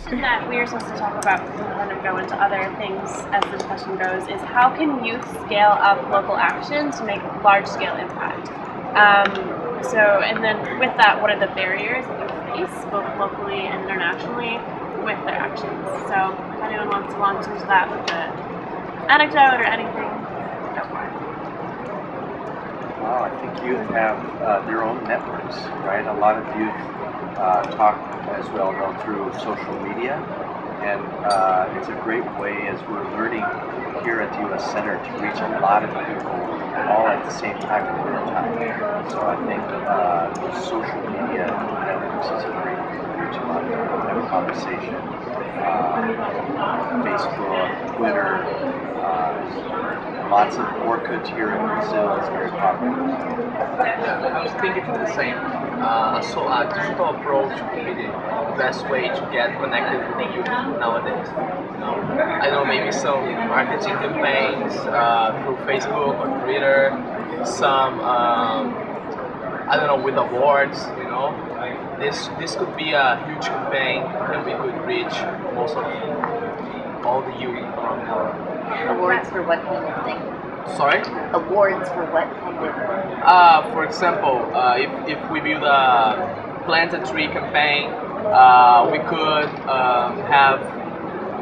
That we are supposed to talk about, and kind of go into other things as the discussion goes, is how can youth scale up local action to make large-scale impact? And then with that, what are the barriers that you face, both locally and internationally, with their actions? So if anyone wants to launch into that with an anecdote or anything, go for it. Well, I think youth have their own networks, right? A lot of youth talk, as we all know, through social media, and it's a great way, as we're learning here at the U.S. Center, to reach a lot of people all at the same time in real time. So I think the social media networks is a great way to reach a lot of people, have a conversation. Facebook, Twitter, lots of orchids here in Brazil is very popular. Yeah, I was thinking the same. So a digital approach would be the best way to get connected with the youth nowadays. I know maybe some marketing campaigns through Facebook or Twitter, some I don't know, with awards. This could be a huge campaign that we could reach most of all the youth around the world. Awards for what kind of thing? Sorry? Awards for what kind of? For example, if we build a plant a tree campaign, we could have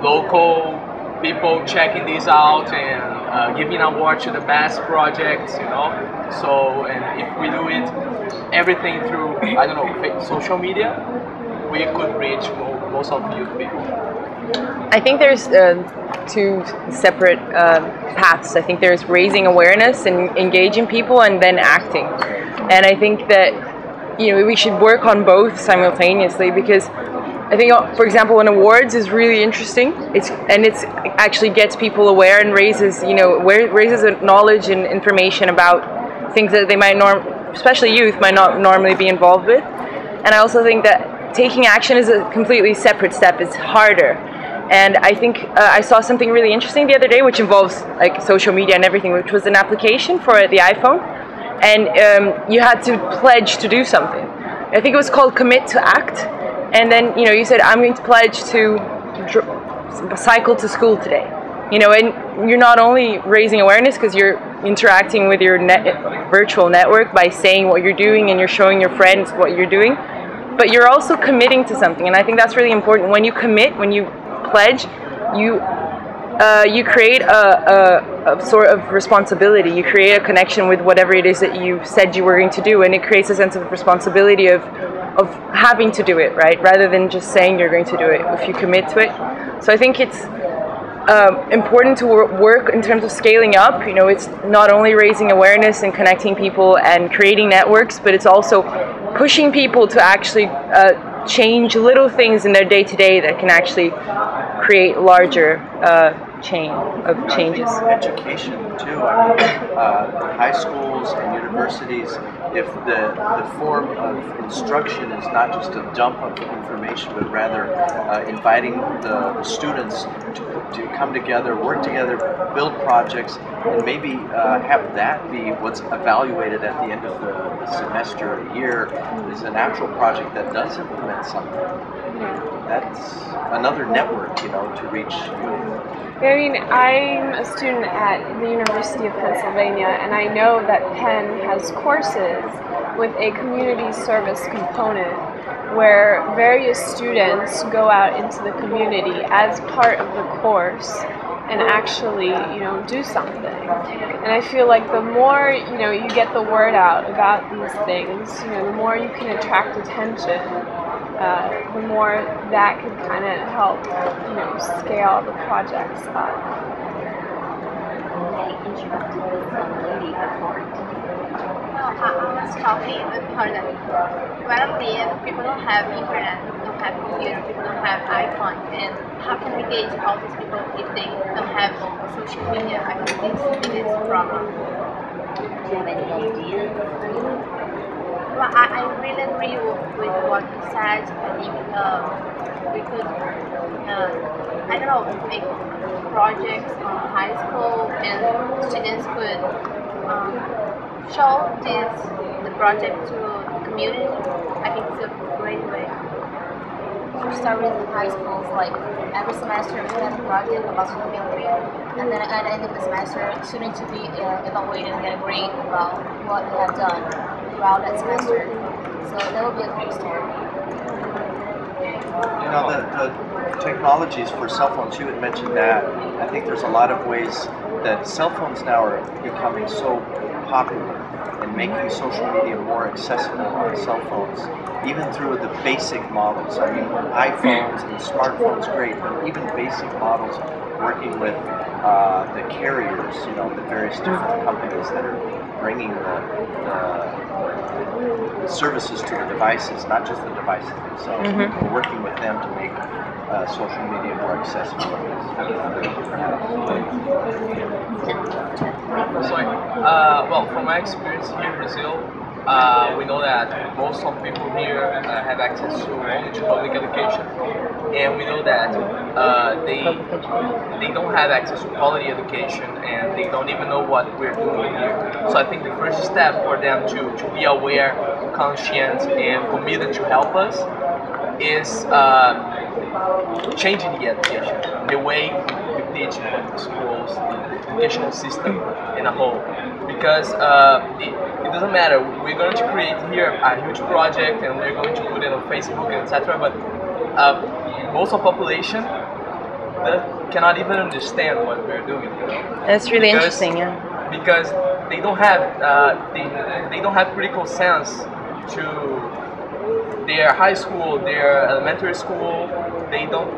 local people checking this out and giving an award to the best projects, So, and if we do it, everything through, I don't know, social media, we could reach most of the youth people. I think there's two separate paths. I think there's raising awareness and engaging people, and then acting. And I think that we should work on both simultaneously, because I think, for example, an awards is really interesting. It's actually gets people aware and raises knowledge and information about things that they might especially youth might not normally be involved with. And I also think that taking action is a completely separate step. It's harder. And I think I saw something really interesting the other day, which involves like social media and everything, which was an application for the iPhone, and you had to pledge to do something. I think it was called Commit to Act, and then you said, I'm going to pledge to cycle to school today. And you're not only raising awareness because you're interacting with your virtual network by saying what you're doing, and you're showing your friends what you're doing, but you're also committing to something. And I think that's really important. When you commit, when you pledge, you create a sort of responsibility. You create a connection with whatever it is that you said you were going to do, and it creates a sense of responsibility of having to do it, right? Rather than just saying you're going to do it, if you commit to it. So I think it's important to work in terms of scaling up. It's not only raising awareness and connecting people and creating networks, but it's also pushing people to actually change little things in their day-to-day that can actually create larger chain of changes. Education too. I mean, high schools and universities, if the form of instruction is not just a dump of information, but rather inviting the students to come together, work together, build projects, and maybe have that be what's evaluated at the end of the semester or year is an actual project that does implement something. That's another network, to reach youth. I mean, I'm a student at the University of Pennsylvania, and I know that Penn has courses with a community service component where various students go out into the community as part of the course and actually, do something. And I feel like the more, you get the word out about these things, the more you can attract attention, the more that could kind of help, scale the projects up. I interrupted with some lady before. I was talking with her that probably if people don't have internet, don't have computer, people don't have iPhone, and how can we engage all these people if they don't have social media? I think this is a problem. Do you have any ideas? Well, I really agree with what you said. I think we could, I don't know, make projects on high school, and students could show the project to the community, I think it's a great way. We start with high schools, like every semester we have a project about sustainability, and then at the end of the semester, students will be evaluated and get a grade about what they have done throughout that semester. So that would be a great story. You know, the technologies for cell phones, you had mentioned that. I think there's a lot of ways that cell phones now are becoming so popular and making social media more accessible on cell phones, even through the basic models. I mean, iPhones and smartphones, great, but even basic models working with the carriers, you know, the various different companies that are bringing the services to the devices, not just the devices themselves. We're working with them to make social media more accessible. Well, from my experience here in Brazil, we know that most of people here have access to only to public education, and we know that they don't have access to quality education, and they don't even know what we're doing here. So I think the first step for them to be aware, conscious, and committed to help us is changing the education, the way we teach in public schools, the educational system in a whole. Because it doesn't matter, we're going to create here a huge project and we're going to put it on Facebook, etc. But most of the population cannot even understand what we're doing. You know? That's really interesting, yeah. Because they don't have they don't have critical sense to their high school, their elementary school. They don't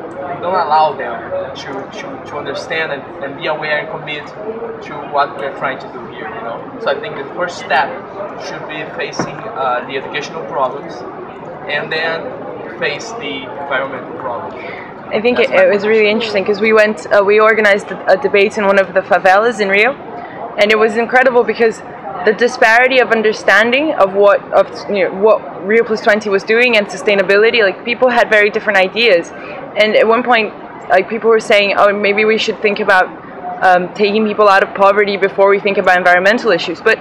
allow them to understand and be aware and commit to what we're trying to do here. You know, so I think the first step should be facing the educational problems, and then face the environmental problems. I think it was really interesting because we organized a debate in one of the favelas in Rio, and it was incredible because the disparity of understanding of what Rio Plus 20 was doing and sustainability, like people had very different ideas, and at one point, like people were saying, oh, maybe we should think about taking people out of poverty before we think about environmental issues. But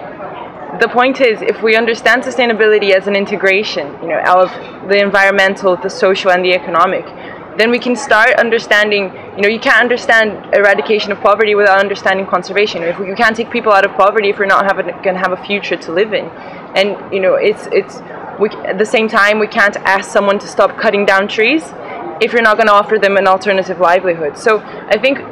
the point is, if we understand sustainability as an integration, of the environmental, the social, and the economic, then we can start understanding, you can't understand eradication of poverty without understanding conservation. If you can't take people out of poverty if we're not going to have a future to live in. And, at the same time, we can't ask someone to stop cutting down trees if you're not going to offer them an alternative livelihood. So I think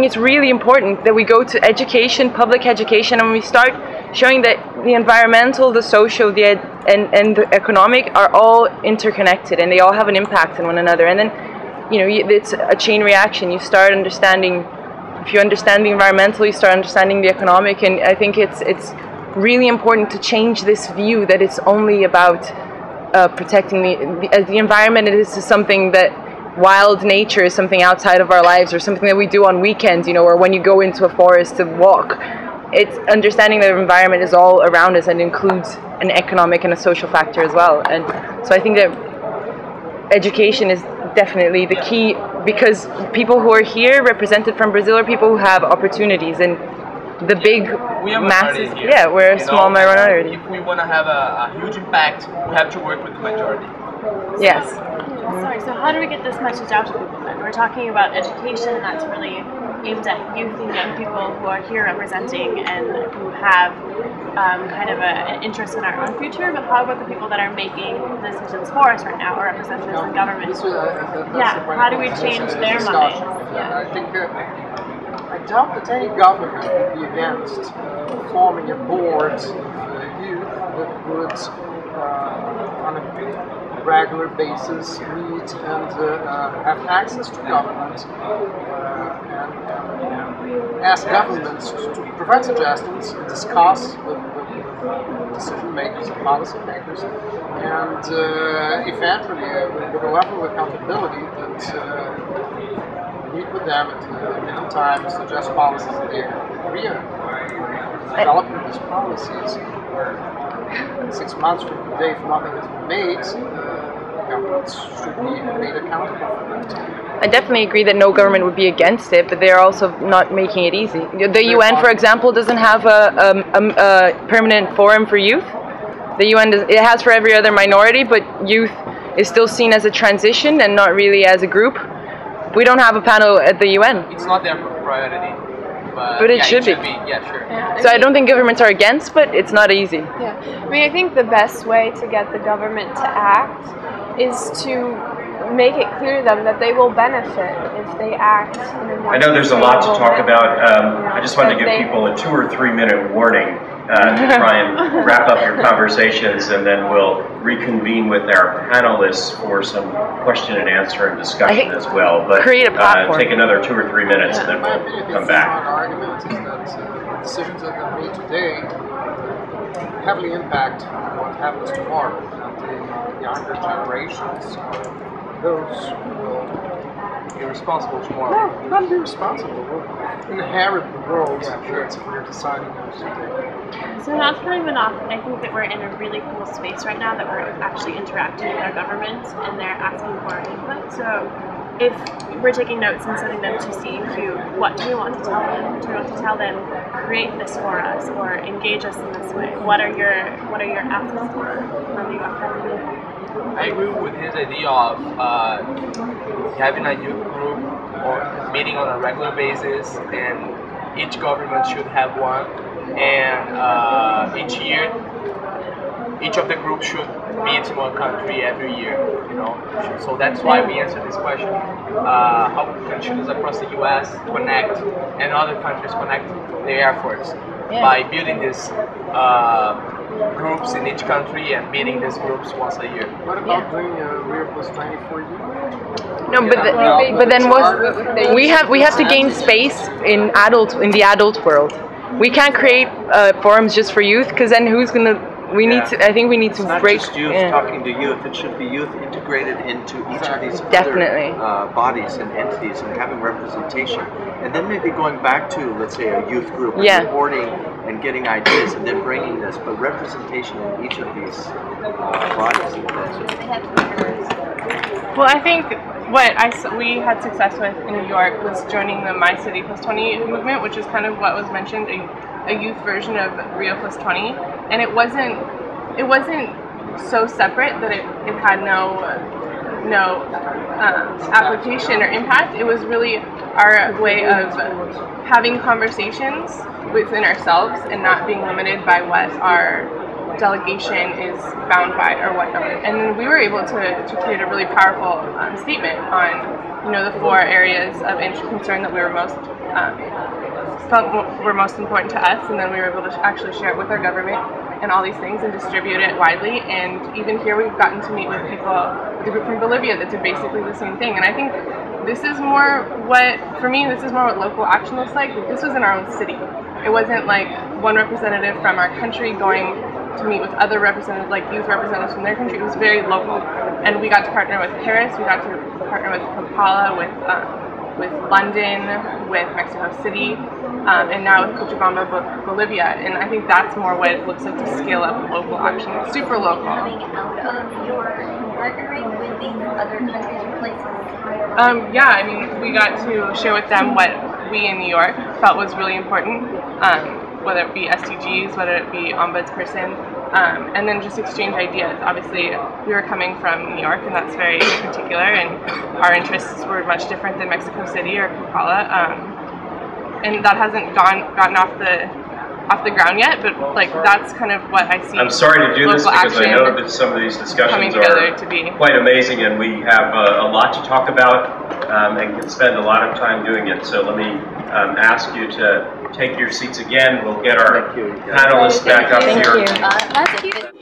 it's really important that we go to education, public education, and we start showing that the environmental, the social, and the economic are all interconnected, and they all have an impact on one another. And then, it's a chain reaction. You start understanding, if you understand the environmental, you start understanding the economic, and I think it's really important to change this view that it's only about protecting the environment. It is something that wild nature is something outside of our lives, or something that we do on weekends, or when you go into a forest to walk. It's understanding that the environment is all around us and includes an economic and a social factor as well. And so I think that education is definitely the key, because people who are here represented from Brazil are people who have opportunities, and the big masses, we're a small minority. If we want to have a huge impact, we have to work with the majority. Yes. Sorry, so how do we get this message out to people then? We're talking about education, and that's really aimed at youth and young people who are here representing and who have kind of an interest in our own future, but how about the people that are making decisions for us right now, or representatives in government? How do we change their minds? I think I doubt that any government would be against forming a board of youth that would on a regular basis meet and have access to government and ask governments to provide suggestions, discuss with decision makers and policy makers, and eventually with a level of accountability that meet with them at different times, suggest policies in the area. Developing these policies, 6 months from today, if nothing has been made, governments should be made accountable for that. I definitely agree that no government would be against it, but they're also not making it easy. The UN, for example, doesn't have a permanent forum for youth. The UN it has for every other minority, but youth is still seen as a transition and not really as a group. We don't have a panel at the UN. It's not their priority. But it should be. Yeah, sure. Yeah, So I don't think governments are against, but it's not easy. Yeah, I mean, I think the best way to get the government to act is to make it clear to them that they will benefit if they act in a more I know there's a lot to talk sustainable about. manner. I just wanted to give people a 2 or 3 minute warning to try and wrap up your conversations, and then we'll reconvene with our panelists for some question and answer and discussion as well. But create a platform. Take another 2 or 3 minutes, and then we'll come back. Our argument is that decisions that are made today heavily impact what happens tomorrow. And the younger generations, those will You're responsible tomorrow. not be responsible, will inherit the world that we're deciding today. So not to throw anyone off, I think that we're in a really cool space right now that we're actually interacting with our governments and they're asking for our input. So if we're taking notes and sending them to CEQ, what do we want to tell them? Do we want to tell them, create this for us or engage us in this way? What are your asks for from the government? I agree with his idea of having a youth group or meeting on a regular basis, and each government should have one, and each year, each of the groups should meet in one country every year, you know. So that's why we answer this question. How countries across the US connect and other countries connect their efforts by building this groups in each country and meeting these groups once a year. What about doing Rio Plus 20 for you? No, but then we have to gain space in the adult world. We can't create forums just for youth, because then who's gonna? I think we need to It's break. not just youth talking to youth. It should be youth integrated into each of these Definitely. other bodies and entities and having representation. And then maybe going back to, let's say, a youth group, and reporting and getting ideas, and then bringing this, but representation in each of these bodies. Well, I think what we had success with in New York was joining the My City Plus 20 movement, which is kind of what was mentioned, a youth version of Rio Plus 20, and it wasn't so separate that it had no application or impact. It was really our way of having conversations within ourselves and not being limited by what our delegation is bound by or whatnot. And then we were able to create a really powerful statement on, the 4 areas of concern that we were felt were most important to us, and then we were able to actually share it with our government and all these things and distribute it widely. And even here we've gotten to meet with the group from Bolivia that did basically the same thing. And I think this is more what local action looks like. This was in our own city. It wasn't like one representative from our country going to meet with other representatives, like youth representatives from their country. It was very local. And we got to partner with Paris, we got to partner with Kampala, with London, with Mexico City, and now with Cochabamba, Bolivia. And I think that's more what it looks like to scale up local action. It's super local. Coming out of your partnering with these other countries or places? Yeah, I mean, we got to share with them what we in New York felt was really important, whether it be SDGs, whether it be ombudsperson, and then just exchange ideas. Obviously, we were coming from New York, and that's very particular, and our interests were much different than Mexico City or Kampala, and that hasn't gotten off the ground yet, but like that's kind of what I see. I'm sorry to do this because I know that some of these discussions are quite amazing, and we have a lot to talk about and can spend a lot of time doing it. So let me ask you to take your seats again. We'll get our panelists back up here. Let's keep it.